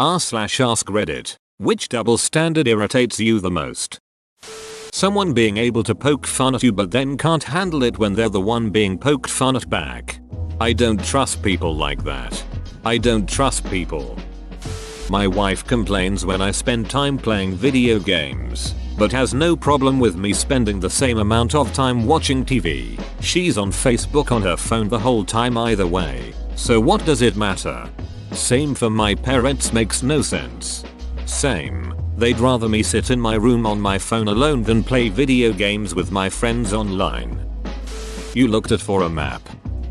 r/ask Reddit. Which double standard irritates you the most? Someone being able to poke fun at you but then can't handle it when they're the one being poked fun at back. I don't trust people like that. I don't trust people. My wife complains when I spend time playing video games, but has no problem with me spending the same amount of time watching TV. She's on Facebook on her phone the whole time either way. So what does it matter? Same for my parents, makes no sense. Same. They'd rather me sit in my room on my phone alone than play video games with my friends online. You looked at for a map.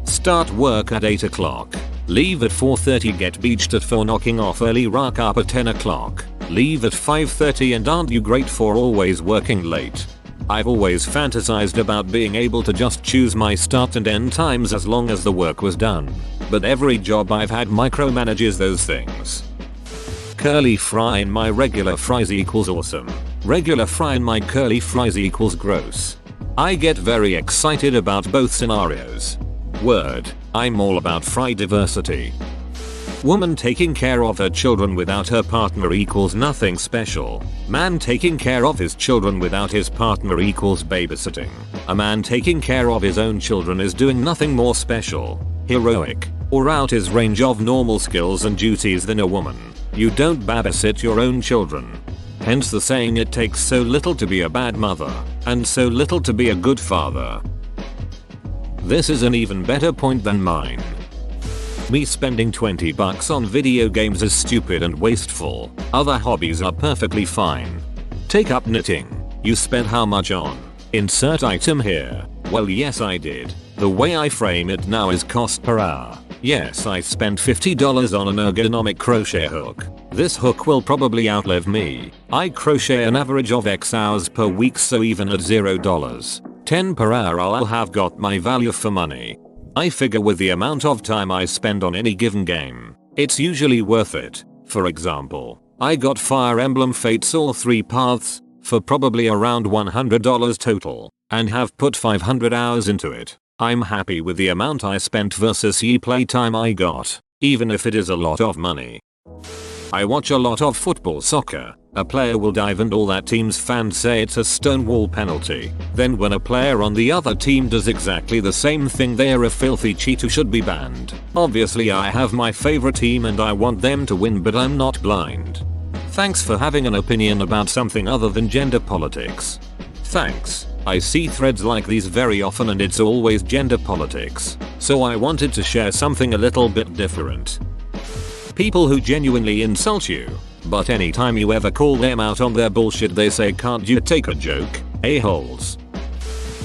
Start work at 8 o'clock. Leave at 4:30, get beached at 4, knocking off early, rock up at 10 o'clock. Leave at 5:30, and aren't you great for always working late? I've always fantasized about being able to just choose my start and end times as long as the work was done. But every job I've had micromanages those things. Curly fry in my regular fries equals awesome. Regular fry in my curly fries equals gross. I get very excited about both scenarios. Word, I'm all about fry diversity. Woman taking care of her children without her partner equals nothing special. Man taking care of his children without his partner equals babysitting. A man taking care of his own children is doing nothing more special, heroic, or out his range of normal skills and duties than a woman. You don't babysit your own children. Hence the saying, it takes so little to be a bad mother, and so little to be a good father. This is an even better point than mine. Me spending $20 on video games is stupid and wasteful. Other hobbies are perfectly fine. Take up knitting. You spent how much on? Insert item here. Well, yes, I did. The way I frame it now is cost per hour. Yes, I spent $50 on an ergonomic crochet hook. This hook will probably outlive me. I crochet an average of X hours per week, so even at $0, 10 per hour, I'll have got my value for money. I figure with the amount of time I spend on any given game, it's usually worth it. For example, I got Fire Emblem Fates all 3 paths for probably around $100 total, and have put 500 hours into it. I'm happy with the amount I spent versus the playtime I got, even if it is a lot of money. I watch a lot of football, soccer. A player will dive and all that team's fans say it's a stonewall penalty. Then when a player on the other team does exactly the same thing, they are a filthy cheat who should be banned. Obviously I have my favorite team and I want them to win, but I'm not blind. Thanks for having an opinion about something other than gender politics. Thanks. I see threads like these very often and it's always gender politics. So I wanted to share something a little bit different. People who genuinely insult you, but anytime you ever call them out on their bullshit they say, "Can't you take a joke, a-holes?"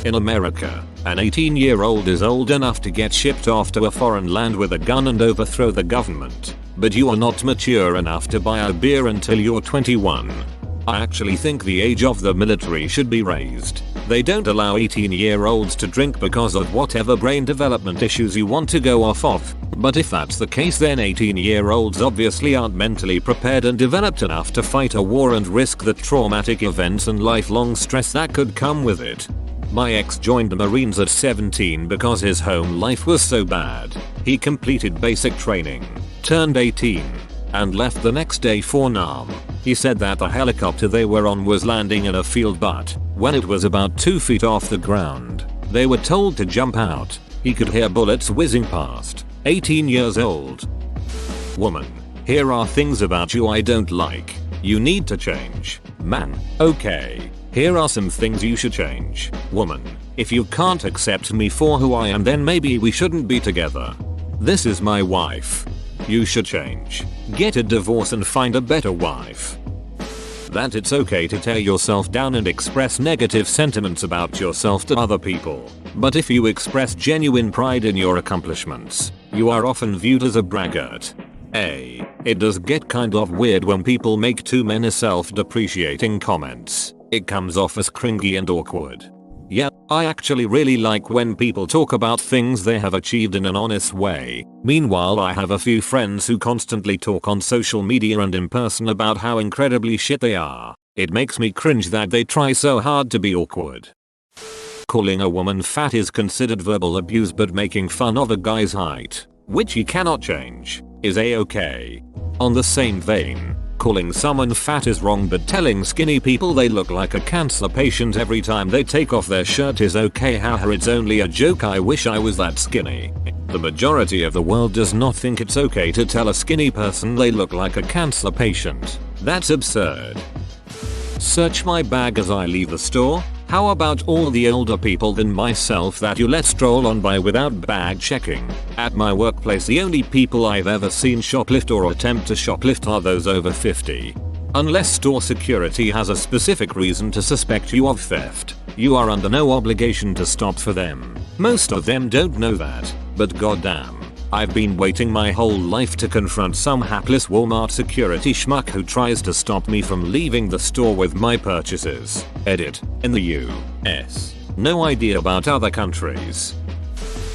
In America, an 18-year-old is old enough to get shipped off to a foreign land with a gun and overthrow the government. But you are not mature enough to buy a beer until you're 21. I actually think the age of the military should be raised. They don't allow 18-year-olds to drink because of whatever brain development issues you want to go off of. But if that's the case, then 18-year-olds obviously aren't mentally prepared and developed enough to fight a war and risk the traumatic events and lifelong stress that could come with it. My ex joined the Marines at 17 because his home life was so bad. He completed basic training, turned 18, and left the next day for Nam. He said that the helicopter they were on was landing in a field, but when it was about 2 feet off the ground, they were told to jump out. He could hear bullets whizzing past. 18 years old. Woman, here are things about you I don't like. You need to change. Man, okay. Here are some things you should change. Woman, if you can't accept me for who I am, then maybe we shouldn't be together. This is my wife. You should change. Get a divorce and find a better wife. That it's okay to tear yourself down and express negative sentiments about yourself to other people. But if you express genuine pride in your accomplishments, you are often viewed as a braggart. It does get kind of weird when people make too many self-depreciating comments. It comes off as cringy and awkward. Yeah, I actually really like when people talk about things they have achieved in an honest way. Meanwhile, I have a few friends who constantly talk on social media and in person about how incredibly shit they are. It makes me cringe that they try so hard to be awkward. Calling a woman fat is considered verbal abuse, but making fun of a guy's height, which he cannot change, is a-okay. On the same vein, calling someone fat is wrong, but telling skinny people they look like a cancer patient every time they take off their shirt is okay. Haha, it's only a joke. I wish I was that skinny. The majority of the world does not think it's okay to tell a skinny person they look like a cancer patient. That's absurd. Search my bag as I leave the store. How about all the older people than myself that you let stroll on by without bag checking? At my workplace, the only people I've ever seen shoplift or attempt to shoplift are those over 50. Unless store security has a specific reason to suspect you of theft, you are under no obligation to stop for them. Most of them don't know that, but goddamn. I've been waiting my whole life to confront some hapless Walmart security schmuck who tries to stop me from leaving the store with my purchases. Edit. In the US. No idea about other countries.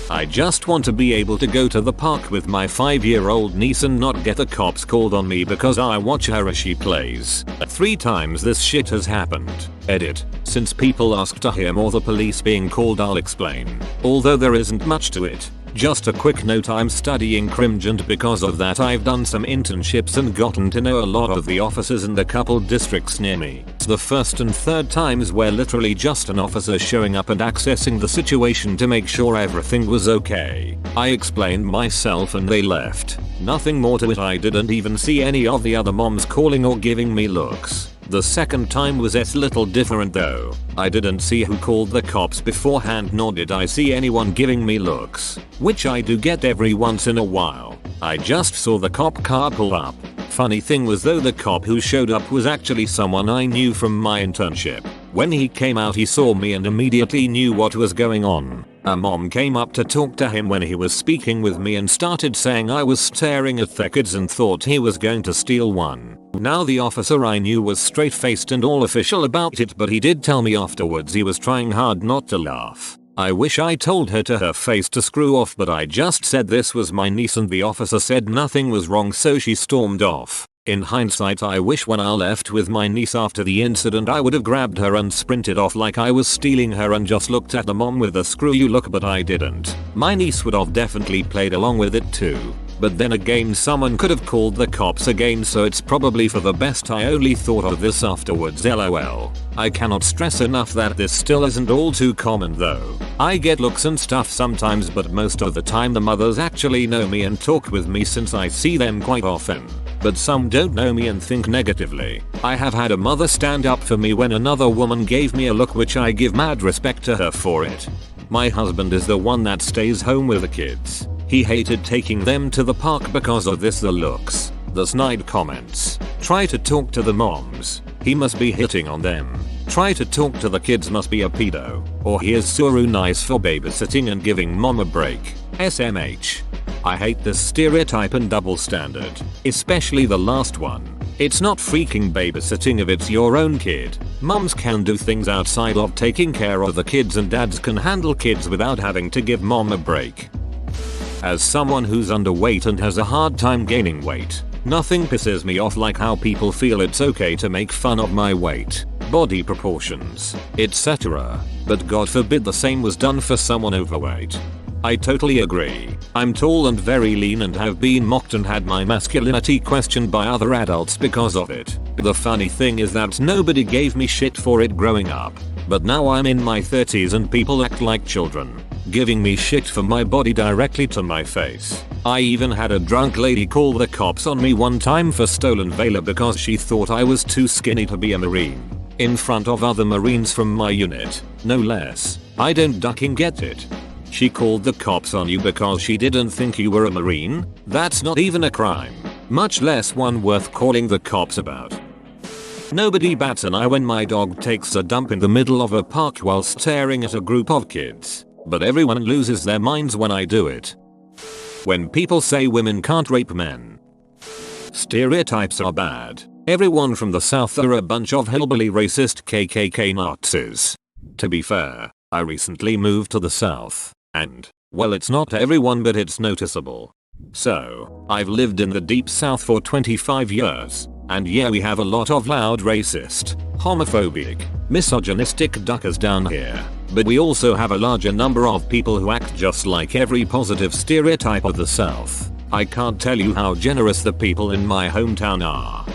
I just want to be able to go to the park with my 5-year-old niece and not get the cops called on me because I watch her as she plays. 3 times this shit has happened. Edit. Since people ask to hear more the police being called, I'll explain. Although there isn't much to it. Just a quick note, I'm studying crim, and because of that I've done some internships and gotten to know a lot of the officers in the couple districts near me. The first and third times were literally just an officer showing up and accessing the situation to make sure everything was okay. I explained myself and they left. Nothing more to it. I didn't even see any of the other moms calling or giving me looks. The second time was a little different though. I didn't see who called the cops beforehand, nor did I see anyone giving me looks, which I do get every once in a while. I just saw the cop car pull up. Funny thing was though, the cop who showed up was actually someone I knew from my internship. When he came out he saw me and immediately knew what was going on. A mom came up to talk to him when he was speaking with me and started saying I was staring at their kids and thought he was going to steal one. Now the officer I knew was straight-faced and all official about it, but he did tell me afterwards he was trying hard not to laugh. I wish I told her to her face to screw off, but I just said this was my niece and the officer said nothing was wrong, so she stormed off. In hindsight, I wish when I left with my niece after the incident I would have grabbed her and sprinted off like I was stealing her and just looked at the mom with a screw you look, but I didn't. My niece would have definitely played along with it too. But then again, someone could have called the cops again, so it's probably for the best. I only thought of this afterwards, lol. I cannot stress enough that this still isn't all too common though. I get looks and stuff sometimes, but most of the time the mothers actually know me and talk with me since I see them quite often. But some don't know me and think negatively. I have had a mother stand up for me when another woman gave me a look, which I give mad respect to her for it. My husband is the one that stays home with the kids. He hated taking them to the park because of this, the looks, the snide comments. Try to talk to the moms, he must be hitting on them. Try to talk to the kids, must be a pedo. Or he is suru nice for babysitting and giving mom a break. SMH. I hate this stereotype and double standard, especially the last one. It's not freaking babysitting if it's your own kid. Mums can do things outside of taking care of the kids, and dads can handle kids without having to give mom a break. As someone who's underweight and has a hard time gaining weight, nothing pisses me off like how people feel it's okay to make fun of my weight, body proportions, etc. But God forbid the same was done for someone overweight. I totally agree. I'm tall and very lean and have been mocked and had my masculinity questioned by other adults because of it. The funny thing is that nobody gave me shit for it growing up. But now I'm in my 30s and people act like children, giving me shit for my body directly to my face. I even had a drunk lady call the cops on me one time for stolen valor because she thought I was too skinny to be a Marine. In front of other Marines from my unit, no less. I don't ducking get it. She called the cops on you because she didn't think you were a Marine? That's not even a crime, much less one worth calling the cops about. Nobody bats an eye when my dog takes a dump in the middle of a park while staring at a group of kids, but everyone loses their minds when I do it. When people say women can't rape men. Stereotypes are bad. Everyone from the South are a bunch of hillbilly racist KKK Nazis. To be fair, I recently moved to the South, and, well, it's not everyone but it's noticeable. So, I've lived in the deep South for 25 years, and yeah, we have a lot of loud racist, homophobic, misogynistic duckers down here, but we also have a larger number of people who act just like every positive stereotype of the South. I can't tell you how generous the people in my hometown are.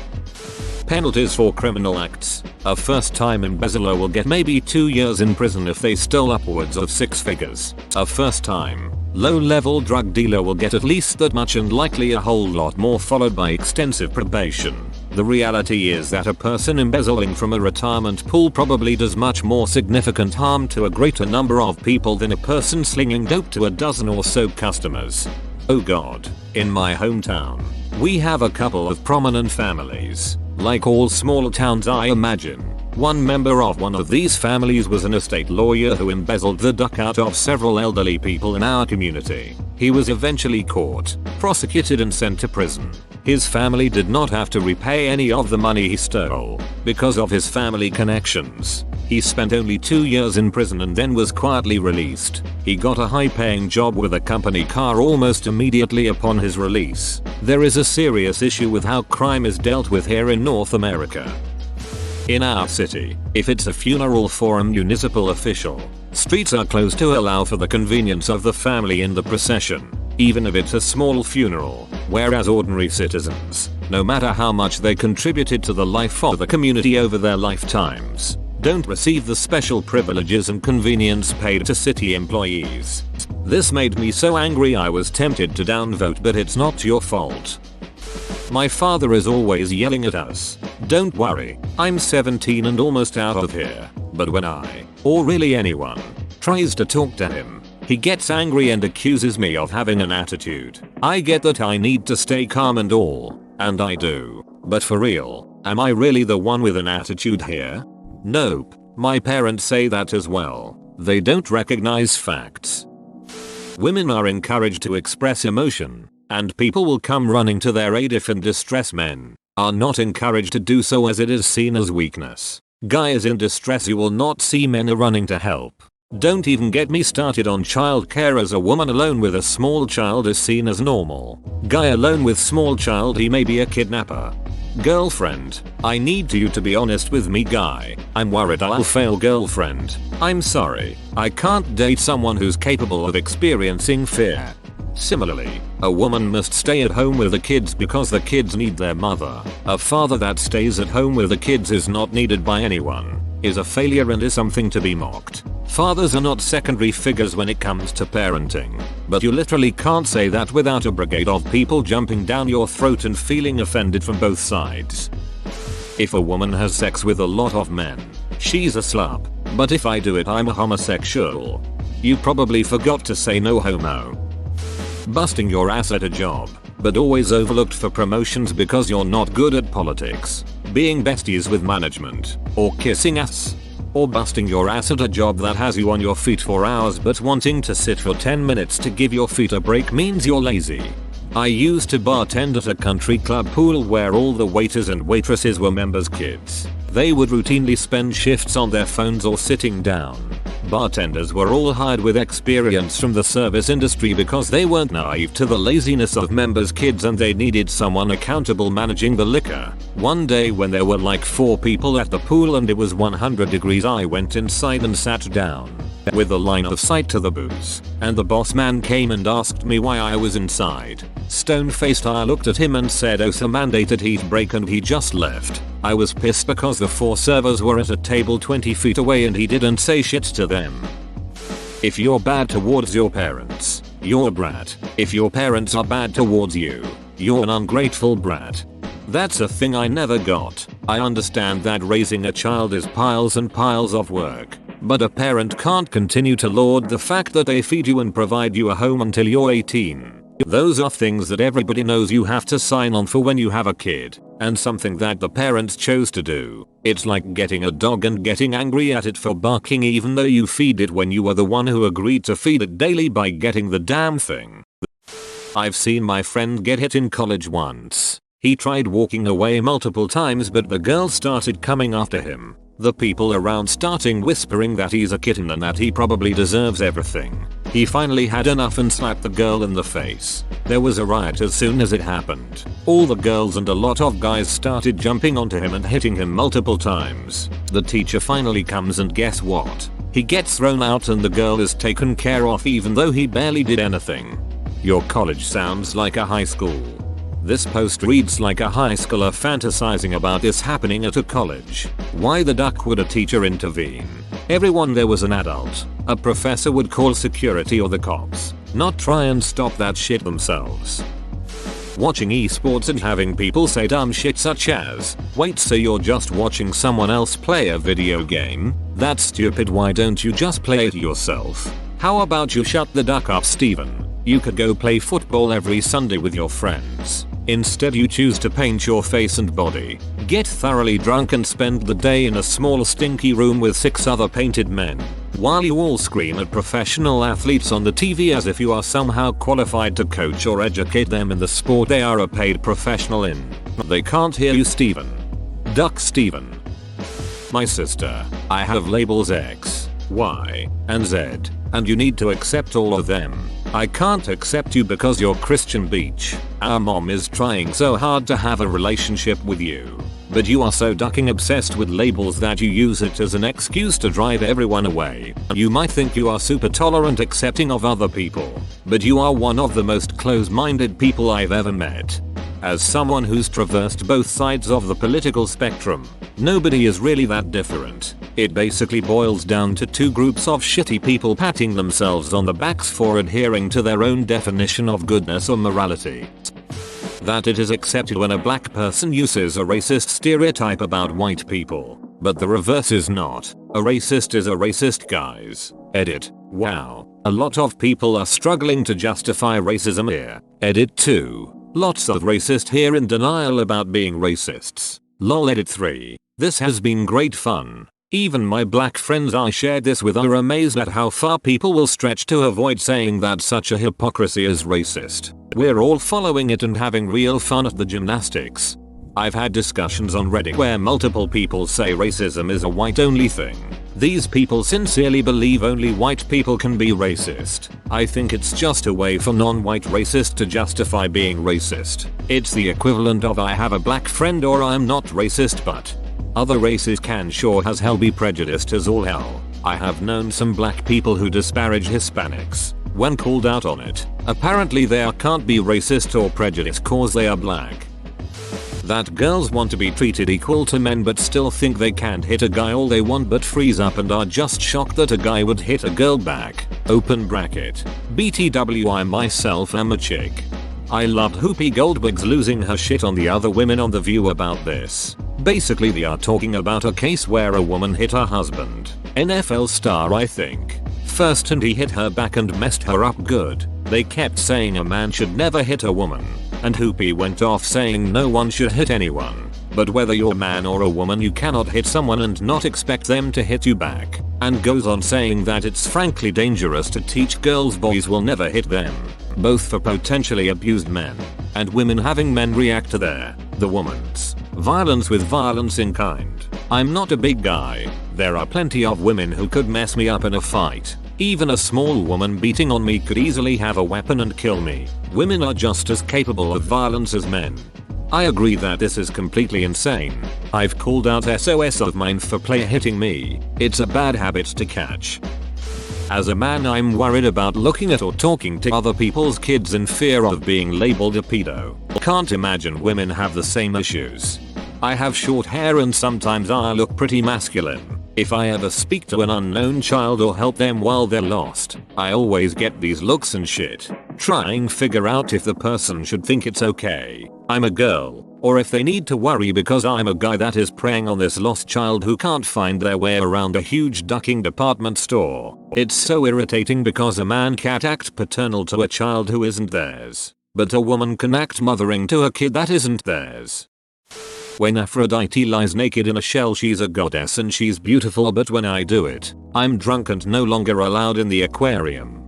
Penalties for criminal acts. A first-time embezzler will get maybe 2 years in prison if they stole upwards of 6 figures. A first-time low-level drug dealer will get at least that much and likely a whole lot more, followed by extensive probation. The reality is that a person embezzling from a retirement pool probably does much more significant harm to a greater number of people than a person slinging dope to a dozen or so customers. Oh god. In my hometown, we have a couple of prominent families. Like all small towns, I imagine. One member of one of these families was an estate lawyer who embezzled the duck out of several elderly people in our community. He was eventually caught, prosecuted and sent to prison. His family did not have to repay any of the money he stole because of his family connections. He spent only 2 years in prison and then was quietly released. He got a high-paying job with a company car almost immediately upon his release. There is a serious issue with how crime is dealt with here in North America. In our city, if it's a funeral for a municipal official, streets are closed to allow for the convenience of the family in the procession, even if it's a small funeral, whereas ordinary citizens, no matter how much they contributed to the life of the community over their lifetimes, don't receive the special privileges and convenience paid to city employees. This made me so angry I was tempted to downvote, but it's not your fault. My father is always yelling at us. Don't worry, I'm 17 and almost out of here. But when I, or really anyone, tries to talk to him, he gets angry and accuses me of having an attitude. I get that I need to stay calm and all, and I do. But for real, am I really the one with an attitude here? Nope, my parents say that as well. They don't recognize facts. Women are encouraged to express emotion, and people will come running to their aid if in distress. Men are not encouraged to do so as it is seen as weakness. Guy is in distress, you will not see men are running to help. Don't even get me started on childcare, as a woman alone with a small child is seen as normal. Guy alone with small child, he may be a kidnapper. Girlfriend, I need you to be honest with me. Guy, I'm worried I'll fail. Girlfriend, I'm sorry, I can't date someone who's capable of experiencing fear. Similarly, a woman must stay at home with the kids because the kids need their mother. A father that stays at home with the kids is not needed by anyone, is a failure and is something to be mocked. Fathers are not secondary figures when it comes to parenting, but you literally can't say that without a brigade of people jumping down your throat and feeling offended from both sides. If a woman has sex with a lot of men, she's a slut, but if I do it, I'm a homosexual. You probably forgot to say no homo. Busting your ass at a job, but always overlooked for promotions because you're not good at politics, being besties with management, or kissing ass. Or busting your ass at a job that has you on your feet for hours but wanting to sit for 10 minutes to give your feet a break means you're lazy. I used to bartend at a country club pool where all the waiters and waitresses were members' kids. They would routinely spend shifts on their phones or sitting down. Bartenders were all hired with experience from the service industry because they weren't naive to the laziness of members' kids and they needed someone accountable managing the liquor. One day when there were like 4 people at the pool and it was 100 degrees, I went inside and sat down with a line of sight to the booze, and the boss man came and asked me why I was inside. Stone-faced, I looked at him and said, "Oh, the mandated heat break," and he just left. I was pissed because the 4 servers were at a table 20 feet away and he didn't say shit to them. If you're bad towards your parents, you're a brat. If your parents are bad towards you, you're an ungrateful brat. That's a thing I never got. I understand that raising a child is piles and piles of work, but a parent can't continue to laud the fact that they feed you and provide you a home until you're 18. Those are things that everybody knows you have to sign on for when you have a kid, and something that the parents chose to do. It's like getting a dog and getting angry at it for barking even though you feed it when you were the one who agreed to feed it daily by getting the damn thing. I've seen my friend get hit in college once. He tried walking away multiple times but the girl started coming after him. The people around starting whispering that he's a kitten and that he probably deserves everything. He finally had enough and slapped the girl in the face. There was a riot as soon as it happened. All the girls and a lot of guys started jumping onto him and hitting him multiple times. The teacher finally comes and guess what? He gets thrown out and the girl is taken care of even though he barely did anything. Your college sounds like a high school. This post reads like a high schooler fantasizing about this happening at a college. Why the duck would a teacher intervene? Everyone there was an adult. A professor would call security or the cops, not try and stop that shit themselves. Watching esports and having people say dumb shit such as, wait, so you're just watching someone else play a video game? That's stupid, why don't you just play it yourself? How about you shut the duck up, Steven? You could go play football every Sunday with your friends. Instead you choose to paint your face and body, get thoroughly drunk and spend the day in a small stinky room with 6 other painted men, while you all scream at professional athletes on the TV as if you are somehow qualified to coach or educate them in the sport they are a paid professional in. They can't hear you, Steven. Duck Steven. My sister, I have labels X, Y, and Z, and you need to accept all of them. I can't accept you because you're Christian Beach. Our mom is trying so hard to have a relationship with you. But you are so ducking obsessed with labels that you use it as an excuse to drive everyone away. You might think you are super tolerant, accepting of other people, but you are one of the most close-minded people I've ever met. As someone who's traversed both sides of the political spectrum, nobody is really that different. It basically boils down to 2 groups of shitty people patting themselves on the backs for adhering to their own definition of goodness or morality. That it is accepted when a black person uses a racist stereotype about white people, but the reverse is not. A racist is a racist, guys. Edit. Wow. A lot of people are struggling to justify racism here. Edit 2. Lots of racists here in denial about being racists. Lol. Edit 3. This has been great fun. Even my black friends I shared this with are amazed at how far people will stretch to avoid saying that such a hypocrisy is racist. We're all following it and having real fun at the gymnastics. I've had discussions on Reddit where multiple people say racism is a white-only thing. These people sincerely believe only white people can be racist. I think it's just a way for non-white racists to justify being racist. It's the equivalent of I have a black friend or I'm not racist, but other races can sure as hell be prejudiced as all hell. I have known some black people who disparage Hispanics. When called out on it, apparently they can't be racist or prejudiced cause they are black. That girls want to be treated equal to men but still think they can't hit a guy all they want but freeze up and are just shocked that a guy would hit a girl back. Open bracket. BTW, I myself am a chick. I loved Whoopi Goldberg's losing her shit on the other women on The View about this. Basically they are talking about a case where a woman hit her husband, NFL star I think, first, and he hit her back and messed her up good. They kept saying a man should never hit a woman, and Whoopi went off saying no one should hit anyone. But whether you're a man or a woman you cannot hit someone and not expect them to hit you back. And goes on saying that it's frankly dangerous to teach girls boys will never hit them. Both for potentially abused men and women having men react to the woman's violence with violence in kind. I'm not a big guy. There are plenty of women who could mess me up in a fight. Even a small woman beating on me could easily have a weapon and kill me. Women are just as capable of violence as men. I agree that this is completely insane. I've called out SOS of mine for player hitting me. It's a bad habit to catch. As a man I'm worried about looking at or talking to other people's kids in fear of being labeled a pedo. Can't imagine women have the same issues. I have short hair and sometimes I look pretty masculine. If I ever speak to an unknown child or help them while they're lost, I always get these looks and shit. Trying figure out if the person should think it's okay I'm a girl, or if they need to worry because I'm a guy that is preying on this lost child who can't find their way around a huge ducking department store. It's so irritating because a man can't act paternal to a child who isn't theirs, but a woman can act mothering to a kid that isn't theirs. When Aphrodite lies naked in a shell she's a goddess and she's beautiful, but when I do it, I'm drunk and no longer allowed in the aquarium.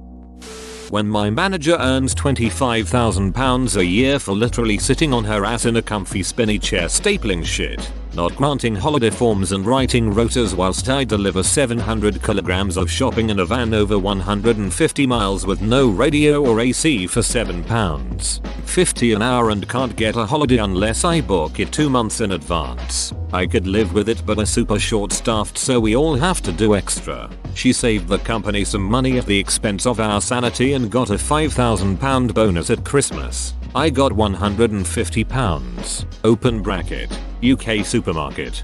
When my manager earns £25,000 a year for literally sitting on her ass in a comfy spinny chair stapling shit, not granting holiday forms and writing rotas whilst I deliver 700 kilograms of shopping in a van over 150 miles with no radio or AC for £7.50 an hour and can't get a holiday unless I book it 2 months in advance. I could live with it, but we're super short staffed, so we all have to do extra. She saved the company some money at the expense of our sanity and got a £5,000 bonus at Christmas. I got £150. Open bracket. UK supermarket.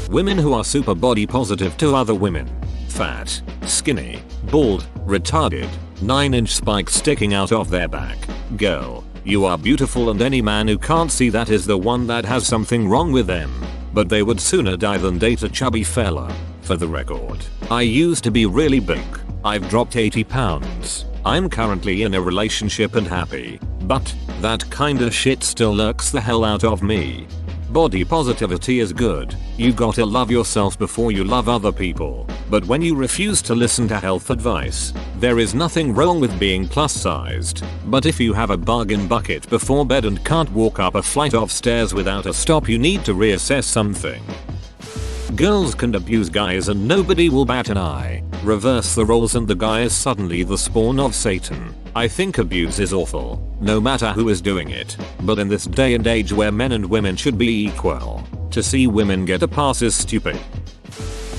Women who are super body positive to other women. Fat, skinny, bald, retarded, 9-inch spikes sticking out of their back. Girl, you are beautiful, and any man who can't see that is the one that has something wrong with them. But they would sooner die than date a chubby fella. For the record, I used to be really big. I've dropped 80 pounds. I'm currently in a relationship and happy, but that kinda shit still lurks the hell out of me. Body positivity is good. You gotta love yourself before you love other people. But when you refuse to listen to health advice, there is nothing wrong with being plus sized. But if you have a bargain bucket before bed and can't walk up a flight of stairs without a stop, you need to reassess something. Girls can abuse guys and nobody will bat an eye. Reverse the roles and the guy is suddenly the spawn of Satan. I think abuse is awful, no matter who is doing it. But in this day and age where men and women should be equal, to see women get a pass is stupid.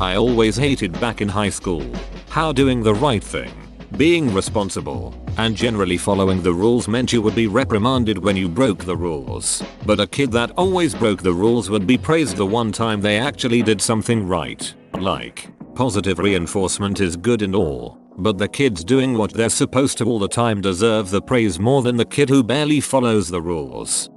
I always hated back in high school how doing the right thing, being responsible, and generally following the rules meant you would be reprimanded when you broke the rules. But a kid that always broke the rules would be praised the one time they actually did something right. Like, positive reinforcement is good and all, but the kids doing what they're supposed to all the time deserve the praise more than the kid who barely follows the rules.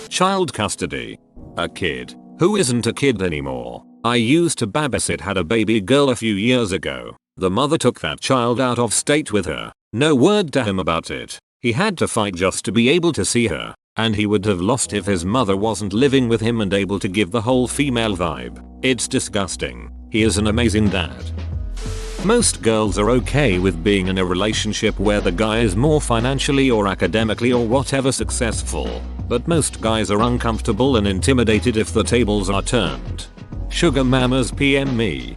Child custody. A kid who isn't a kid anymore. I used to babysit had a baby girl a few years ago. The mother took that child out of state with her. No word to him about it. He had to fight just to be able to see her, and he would have lost if his mother wasn't living with him and able to give the whole female vibe. It's disgusting. He is an amazing dad. Most girls are okay with being in a relationship where the guy is more financially or academically or whatever successful, but most guys are uncomfortable and intimidated if the tables are turned. Sugar mamas PM me.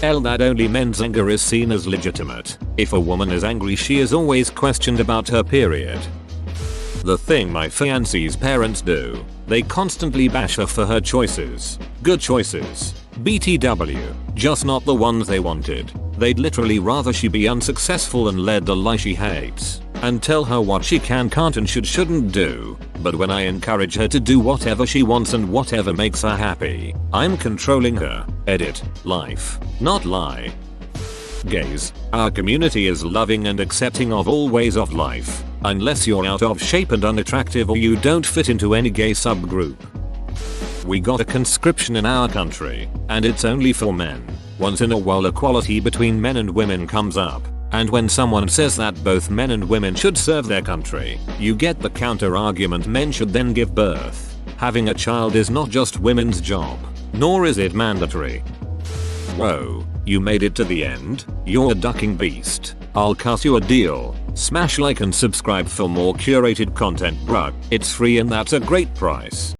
That only men's anger is seen as legitimate. If a woman is angry, she is always questioned about her period. The thing my fiancee's parents do, they constantly bash her for her choices. Good choices. BTW, just not the ones they wanted. They'd literally rather she be unsuccessful and led the lie she hates, and tell her what she can't and shouldn't do. But when I encourage her to do whatever she wants and whatever makes her happy, I'm controlling her. Edit. Life, not lie. Gays, our community is loving and accepting of all ways of life, unless you're out of shape and unattractive or you don't fit into any gay subgroup. We got a conscription in our country, and it's only for men. Once in a while equality between men and women comes up, and when someone says that both men and women should serve their country, you get the counter argument men should then give birth. Having a child is not just women's job, nor is it mandatory. Whoa, you made it to the end? You're a ducking beast. I'll cut you a deal. Smash like and subscribe for more curated content, bruh. It's free and that's a great price.